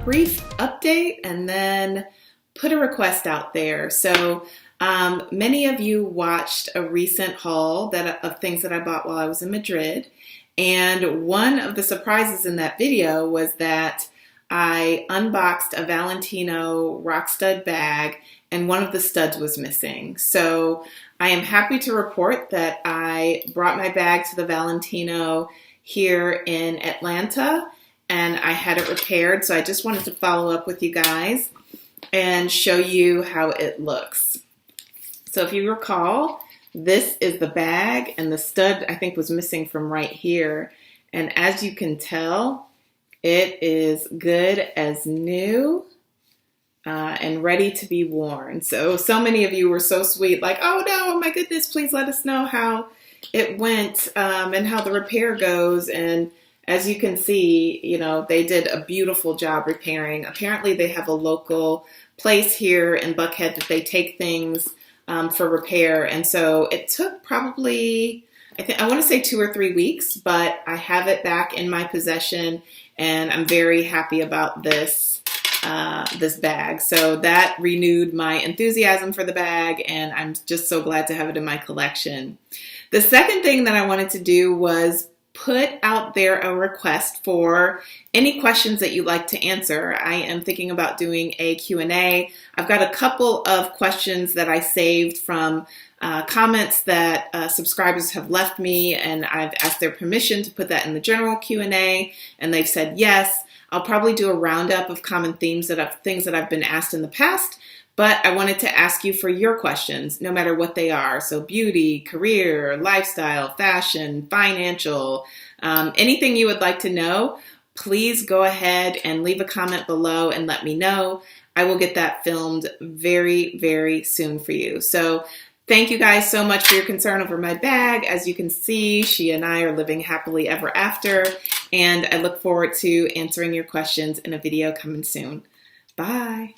brief update and then put a request out there. So many of you watched a recent haul of things that I bought while I was in Madrid. And one of the surprises in that video was that I unboxed a Valentino rock stud bag and one of the studs was missing. So I am happy to report that I brought my bag to the Valentino here in Atlanta and I had it repaired. So I just wanted to follow up with you guys and show you how it looks. So if you recall, this is the bag and the stud I think was missing from right here. And as you can tell, it is good as new and ready to be worn. So many of you were so sweet, like, oh no, my goodness, please let us know how it went and how the repair goes. And as you can see, you know, they did a beautiful job repairing. Apparently they have a local place here in Buckhead that they take things for repair. And so it took probably, I want to say 2 or 3 weeks, but I have it back in my possession and I'm very happy about this bag. So that renewed my enthusiasm for the bag and I'm just so glad to have it in my collection. The second thing that I wanted to do was put out there a request for any questions that you'd like to answer. I am thinking about doing a Q&A. I've got a couple of questions that I saved from comments that subscribers have left me, and I've asked their permission to put that in the general Q&A, and they've said yes. I'll probably do a roundup of common things things that I've been asked in the past, but I wanted to ask you for your questions, no matter what they are. So beauty, career, lifestyle, fashion, financial, anything you would like to know, please go ahead and leave a comment below and let me know. I will get that filmed very, very soon for you. So thank you guys so much for your concern over my bag. As you can see, she and I are living happily ever after, and I look forward to answering your questions in a video coming soon. Bye.